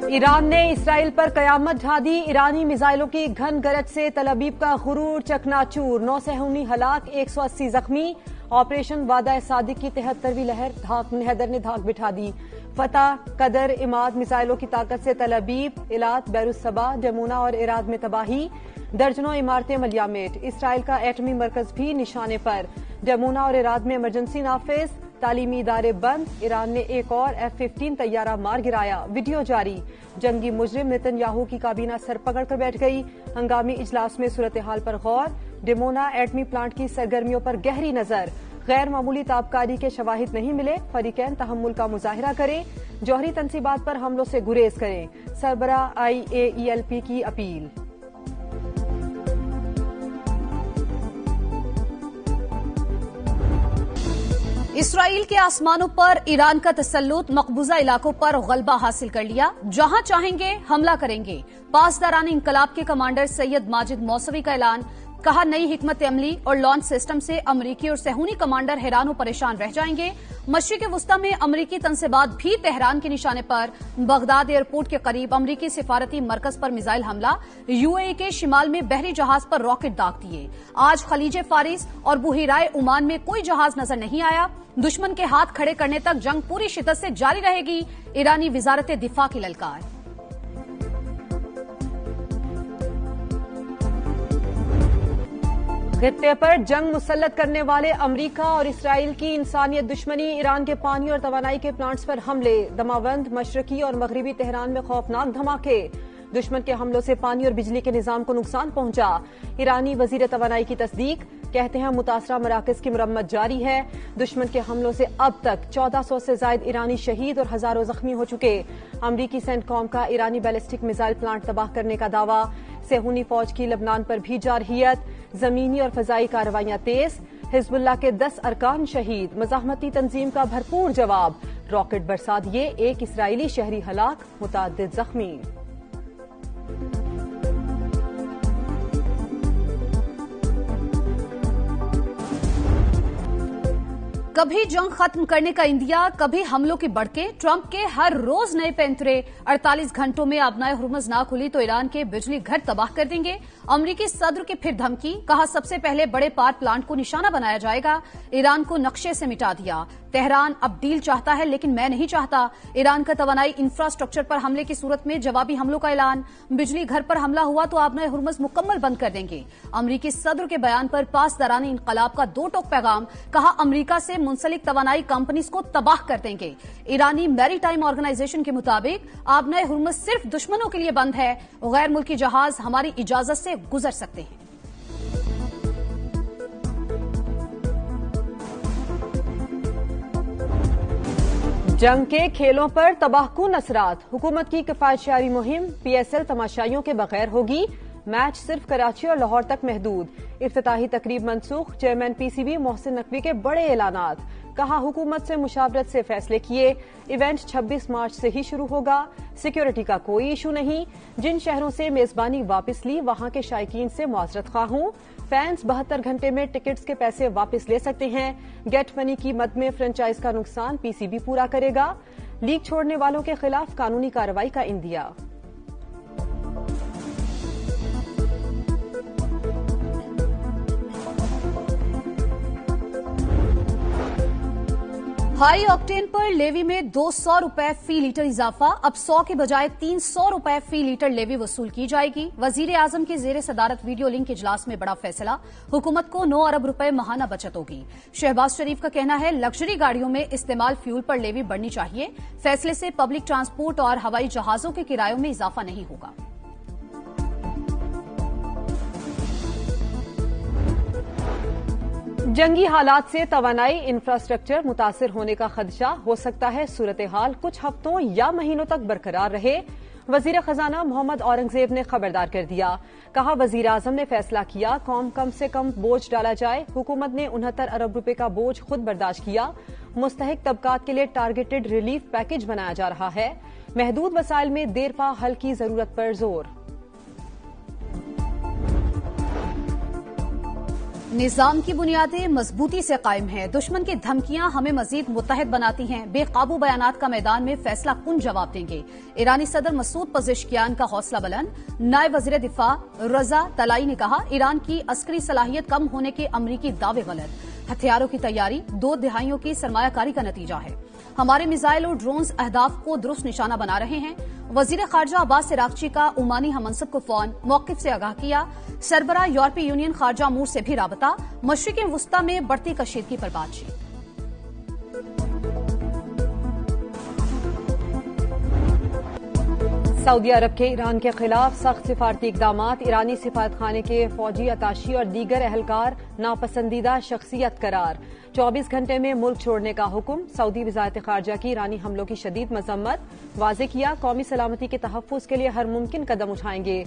Iran ने Israel पर कयामत ढा दी। ईरानी मिसाइलों की घन गरज से तल अबीब का गुरूर चकनाचूर, 9 सेहूनी हलाक, 180 जख्मी। ऑपरेशन वादा सादिक की 73वीं लहर हैदर ने धाक बिठा दी। फतह, कदर, इमाद मिसाइलों की ताकत से तल अबीब, इलात, बैरुसबा, जमुना और इराद में तबाही। दर्जनों इमारतें मलियामेट। इसराइल का एटमी मरकज भी निशाने पर। जमुना और इराद में इमरजेंसी नाफिज। तालीमी इदारे बंद। ईरान ने एक और F-15 तैयारा मार गिराया। वीडियो जारी। जंगी मुजरिम नेतन्याहू की काबीना सर पकड़ कर बैठ गई। हंगामी इजलास में सूरत हाल पर गौर। डिमोना एटमी प्लांट की सरगर्मियों पर गहरी नजर। गैर मामूली ताबकारी के शवाहिद नहीं मिले। फरीकैन तहम्मुल का मुजाहिरा करें। जौहरी तनसीबात पर हमलों से गुरेज करें। सरबराह IAELP की अपील। इसराइल के आसमानों पर ईरान का तसल्लुत, मकबूजा इलाकों पर गलबा हासिल कर लिया। जहां चाहेंगे हमला करेंगे। पासदारान इंकलाब के कमांडर सैयद माजिद मौसवी का ऐलान। कहा, नई हिकमत अमली और लॉन्च सिस्टम से अमरीकी और सेहूनी कमांडर हैरान और परेशान रह जाएंगे। मशरिक वस्ता में अमरीकी तनसीबात भी तेहरान के निशाने पर। बगदाद एयरपोर्ट के करीब अमरीकी सिफारती मरकज पर मिसाइल हमला। UAE के शिमाल में बहरी जहाज पर रॉकेट दाग दिए। आज खलीज फारिस और बुहिराए ओमान में कोई जहाज नजर नहीं आया। दुश्मन के हाथ खड़े करने तक जंग पूरी शिद्दत से जारी रहेगी। ईरानी वजारत दिफा की ललकार। खित्ते पर जंग मुसल्लत करने वाले अमरीका और इसराइल की इंसानियत दुश्मनी। ईरान के पानी और तवानाई के प्लांट्स पर हमले। दमावंद, मशरकी और मगरबी तेहरान में खौफनाक धमाके। दुश्मन के हमलों से पानी और बिजली के निजाम को नुकसान पहुंचा। ईरानी वजीर तवानाई की तस्दीक। कहते हैं मुतासरा मराकज की मुरम्मत जारी है। दुश्मन के हमलों से अब तक 1400 से जायद ईरानी शहीद और हजारों जख्मी हो चुके। अमरीकी सेंटकॉम का ईरानी बैलिस्टिक मिसाइल प्लांट तबाह करने का दावा। सेहूनी फौज की लबनान पर भी जारहियत। जमीनी और फजाई कार्रवाइयां तेज। हिजबुल्लाह के 10 अरकान शहीद। मज़ाहमती तंजीम का भरपूर जवाब। रॉकेट बरसा दिए। एक इसराइली शहरी हलाक, मुतअद्दिद जख्मी। कभी जंग खत्म करने का इंडिया, कभी हमलों की बढ़के। ट्रंप के हर रोज नए पैंतरे। 48 घंटों में आबनाए हुर्मुज ना खुली तो ईरान के बिजली घर तबाह कर देंगे। अमरीकी सदर की फिर धमकी। कहा, सबसे पहले बड़े पावर प्लांट को निशाना बनाया जाएगा। ईरान को नक्शे से मिटा दिया। तेहरान अब डील चाहता है लेकिन मैं नहीं चाहता। ईरान का तवानाई इंफ्रास्ट्रक्चर पर हमले की सूरत में जवाबी हमलों का ऐलान। बिजली घर पर हमला हुआ तो आबनाए हुर्मुज मुकम्मल बंद कर देंगे। अमरीकी सदर के बयान पर पासदारान इंकलाब का 2 टोक पैगाम। कहा, अमरीका से मुंसलिक तवानाई कंपनीज को तबाह कर देंगे। ईरानी मैरीटाइम ऑर्गेनाइजेशन के मुताबिक आबनाए हुर्मुज सिर्फ दुश्मनों के लिए बंद है। गैर मुल्की जहाज हमारी इजाजत से गुजर सकते हैं। जंग के खेलों पर तबाहकुन असरात। हुकूमत की किफायतशारी मुहिम PSL तमाशाइयों के बगैर होगी। मैच सिर्फ कराची और लाहौर तक महदूद। इफ्तिताही तकरीब मनसूख। चेयरमैन PCB मोहसिन नकवी के बड़े ऐलानात। कहा, हुकूमत से मुशावरत से फैसले किए। इवेंट 26 मार्च से ही शुरू होगा। सिक्योरिटी का कोई इशू नहीं। जिन शहरों से मेजबानी वापस ली वहां के शायकीन से मुआजरत खा हूं। फैंस 72 घंटे में टिकट्स के पैसे वापस ले सकते हैं। गेट मनी की मद में फ्रेंचाइज का नुकसान PCB पूरा करेगा। लीग छोड़ने वालों के खिलाफ कानूनी कार्रवाई का इंदिया। हाई ऑक्टेन पर लेवी में 200 रुपए फी लीटर इजाफा। अब 100 के बजाय 300 रुपए फी लीटर लेवी वसूल की जाएगी। वजीर आजम की जेर सदारत वीडियो लिंक इजलास में बड़ा फैसला। हुकूमत को 9 अरब रुपए माहाना बचत होगी। शहबाज शरीफ का कहना है, लग्जरी गाड़ियों में इस्तेमाल फ्यूल पर लेवी बढ़नी चाहिए। फैसले से पब्लिक ट्रांसपोर्ट और हवाई जहाजों के किरायों में इजाफा नहीं होगा। जंगी हालात से तवानाई इंफ्रास्ट्रक्चर मुतासिर होने का खदशा। हो सकता है सूरत हाल कुछ हफ्तों या महीनों तक बरकरार रहे। वजीर खजाना मोहम्मद औरंगजेब ने खबरदार कर दिया। कहा, वजीर आजम ने फैसला किया कम से कम बोझ डाला जाए। हुकूमत ने 69 अरब रुपए का बोझ खुद बर्दाश्त किया। मुस्तहिक तबकात के लिए टारगेटेड रिलीफ पैकेज बनाया जा रहा है। महदूद वसाइल में देर पा हल की जरूरत पर जोर। निजाम की बुनियादें मजबूती से कायम हैं। दुश्मन की धमकियां हमें मजीद मुत्तहद बनाती हैं। बेकाबू बयानात का मैदान में फैसला कुन जवाब देंगे। ईरानी सदर मसूद पजेश्कियान का हौसला बुलंद। नायब वजीर दिफा रजा तलाई ने कहा, ईरान की अस्करी सलाहियत कम होने के अमरीकी दावे गलत। हथियारों की तैयारी 2 दिहाइयों की सरमायाकारी का नतीजा है। हमारे मिसाइल और ड्रोन्स अहदाफ को दुरुस्त निशाना बना रहे हैं। वजीर खारजा अब्बास इराक्ची का ओमानी हममनसब को फोन, मौकिफ से आगाह किया। सरबराह यूरोपीय यूनियन खारजा अमूर से भी राबता। मशरिक़ वुस्ता में बढ़ती कशीदगी पर बातचीत। सऊदी अरब के ईरान के खिलाफ सख्त सिफारती इकदामात। ईरानी सिफारतखाने के फौजी अताशी और दीगर अहलकार नापसंदीदा शख्सियत करार। 24 घंटे में मुल्क छोड़ने का हुक्म। सऊदी वज़ारत खारजा की ईरानी हमलों की शदीद मजम्मत। वाज़े किया, कौमी सलामती के तहफ़्फ़ुज़ के लिए हर मुमकिन कदम उठाएंगे।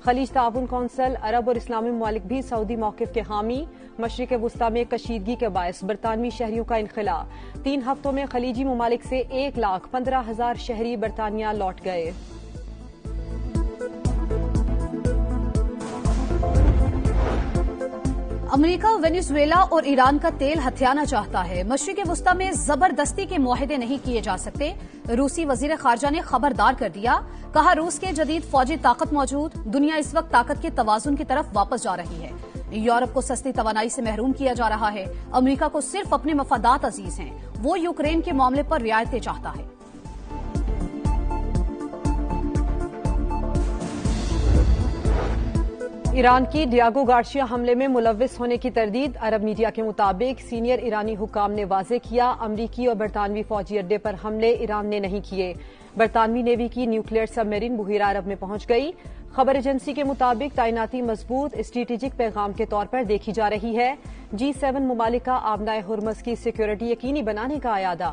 खलीज ताउन कौंसिल, अरब और इस्लामी ममालिक भी सऊदी मौक़िफ़ के हामी। मशरिक़ वुस्ता में कशीदगी के बायस बरतानवी शहरियों का इनखला। 3 हफ्तों में खलीजी ममालिक से 1,15,000 शहरी बरतानिया लौट गए। अमेरिका वेनेजुएला और ईरान का तेल हथियाना चाहता है। मशरिक़ वुस्ता में जबरदस्ती के मुआहदे नहीं किए जा सकते। रूसी वजीर खारजा ने खबरदार कर दिया। कहा, रूस के जदीद फौजी ताकत मौजूद। दुनिया इस वक्त ताकत के तवाजुन की तरफ वापस जा रही है। यूरोप को सस्ती तवानाई से महरूम किया जा रहा है। अमेरिका को सिर्फ अपने मफादात अजीज हैं। वो यूक्रेन के मामले पर रियायतें चाहता है। ईरान की डियागो गार्शिया हमले में मुलव्विस होने की तरदीद। अरब मीडिया के मुताबिक सीनियर ईरानी हुकाम ने वाजे किया, अमरीकी और बरतानवी फौजी अड्डे पर हमले ईरान ने नहीं किए। बरतानवी नेवी की न्यूक्लियर सबमरीन बुहीरा अरब में पहुंच गई। खबर एजेंसी के मुताबिक तैनाती मजबूत स्ट्रेटेजिक पैगाम के तौर पर देखी जा रही है। G7 ममालिक का आबनाए हुर्मस की सिक्योरिटी यकीनी बनाने का आयादा।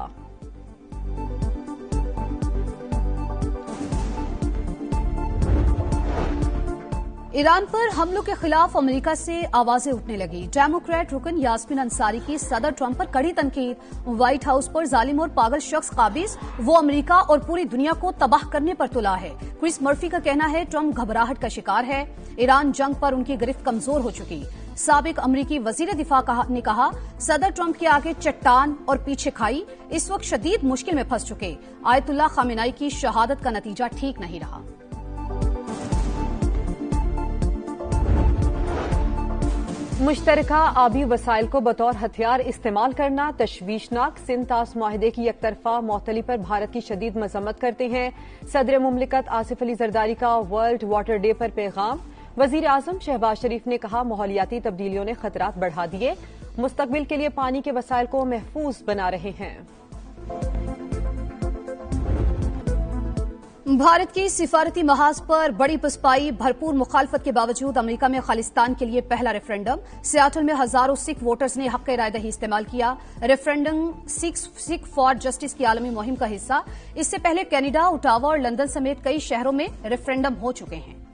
ईरान पर हमलों के खिलाफ अमेरिका से आवाजें उठने लगी। डेमोक्रेट रुकन यास्मीन अंसारी की सदर ट्रंप पर कड़ी तनकीद। व्हाइट हाउस पर जालिम और पागल शख्स काबिज, वो अमेरिका और पूरी दुनिया को तबाह करने पर तुला है। क्रिस मर्फी का कहना है, ट्रंप घबराहट का शिकार है। ईरान जंग पर उनकी गिरफ्त कमजोर हो चुकी। साबिक अमरीकी वजीर दिफा ने कहा, सदर ट्रंप के आगे चट्टान और पीछे खाई। इस वक्त शदीद मुश्किल में फंस चुके। आयतुल्लाह खामेनेई की शहादत का नतीजा ठीक नहीं रहा। मुश्तरका आबी वसाइल को बतौर हथियार इस्तेमाल करना तशवीशनाक। सिंध तास मुआहदे की एकतरफा मौतली पर भारत की शदीद मजम्मत करते हैं। सदर मुमलिकत आसिफ अली जरदारी का वर्ल्ड वाटर डे पर पैगाम। वजीर आजम शहबाज शरीफ ने कहा, माहौलियाती तब्दीलियों ने खतरात बढ़ा दिए, मुस्तकबिल के लिए पानी के वसाइल को महफूज बना रहे हैं। भारत की सिफारती महाज पर बड़ी पसपाई। भरपूर मुखालफत के बावजूद अमेरिका में खालिस्तान के लिए पहला रेफरेंडम। सियाटल में हजारों सिख वोटर्स ने हक राय दही इस्तेमाल किया। रेफरेंडम सिख फॉर जस्टिस की आलमी मुहिम का हिस्सा। इससे पहले कनाडा, ओटावा और लंदन समेत कई शहरों में रेफरेंडम हो चुके हैं।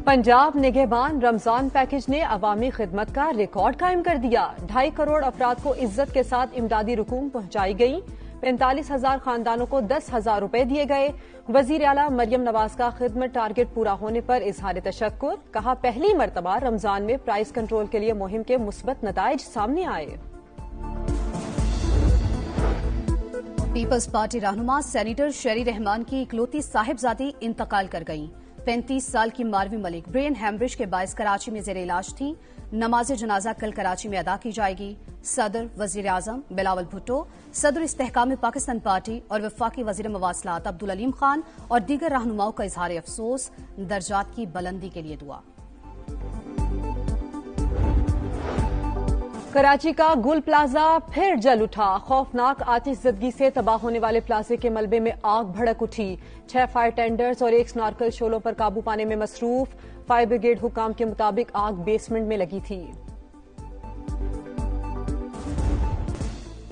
पंजाब निगहबान रमजान पैकेज ने अवामी खिदमत का रिकॉर्ड कायम कर दिया। 2.5 करोड़ अफराद को इज्जत के साथ इमदादी रकूम पहुंचाई गई। 45,000 खानदानों को 10,000 रुपए दिए गए। वजीर आला मरियम नवाज का खिदमत टारगेट पूरा होने पर इजहार तशक्कुर। कहा, पहली मरतबा रमजान में प्राइस कंट्रोल के लिए मुहिम के मुस्बत नताइज सामने आए। पीपल्स पार्टी रहनुमा सेनेटर शेरी रहमान की इकलौती साहिबजादी इंतकाल कर गई। 35 साल की मारवी मलिक ब्रेन हैमरेज के बायस कराची में जेर इलाज थी। नमाज जनाजा कल कराची में अदा की जाएगी। सदर, वजीर आजम बिलावल भुट्टो, सदर इस्तेहकाम पाकिस्तान पार्टी और वफाकी वजीर मवासलात अब्दुल अलीम खान और दीगर रहनुमाओं का इजहार अफसोस। दर्जात की बुलंदी के लिए दुआ। कराची का गुल प्लाजा फिर जल उठा। खौफनाक आतिशज़दगी से तबाह होने वाले प्लाजे के मलबे में आग भड़क उठी। 6 फायर टेंडर्स और 1 स्नॉर्कल शोलों पर काबू पाने में मसरूफ। फायर ब्रिगेड हुकाम के मुताबिक आग बेसमेंट में लगी थी।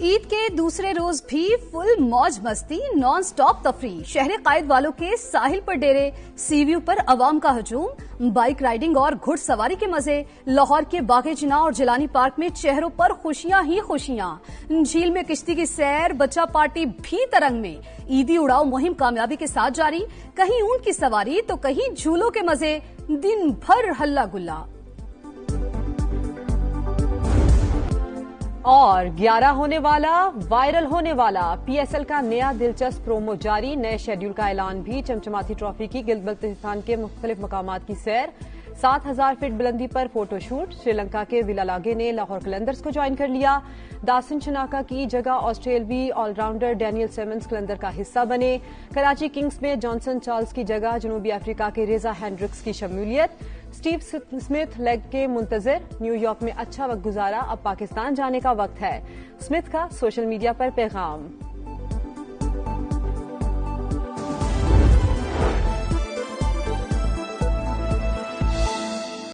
ईद के दूसरे रोज भी फुल मौज मस्ती, नॉन स्टॉप तफरी। शहर कायद वालों के साहिल पर डेरे, सी व्यू पर अवाम का हजूम। बाइक राइडिंग और घुड़सवारी के मजे। लाहौर के बागे जिना और जिलानी पार्क में चेहरों पर खुशियां ही खुशियां। झील में किश्ती की सैर, बच्चा पार्टी भी तरंग में। ईदी उड़ाओ मुहिम कामयाबी के साथ जारी। कहीं ऊंट की सवारी तो कहीं झूलों के मजे। दिन भर हल्ला गुल्ला। और 11 होने वाला, वायरल होने वाला पीएसएल का नया दिलचस्प प्रोमो जारी। नए शेड्यूल का ऐलान भी। चमचमाती ट्रॉफी की गिलगित-बल्तिस्तान के मुख्तलिफ मकामात की सैर। 7000 फीट बुलंदी पर फोटोशूट। श्रीलंका के विलालागे ने लाहौर कलंदर्स को ज्वाइन कर लिया। दासन शनाका की जगह ऑस्ट्रेलवी ऑलराउंडर डैनियल सिमंस कलंदर का हिस्सा बने। कराची किंग्स में जॉनसन चार्ल्स की जगह जनूबी अफ्रीका के रेजा हैंड्रिक्स की शमूलियत। स्टीव स्मिथ लेग के मुंतजर। न्यूयॉर्क में अच्छा वक्त गुजारा, अब पाकिस्तान जाने का वक्त है। स्मिथ का सोशल मीडिया पर पैगाम।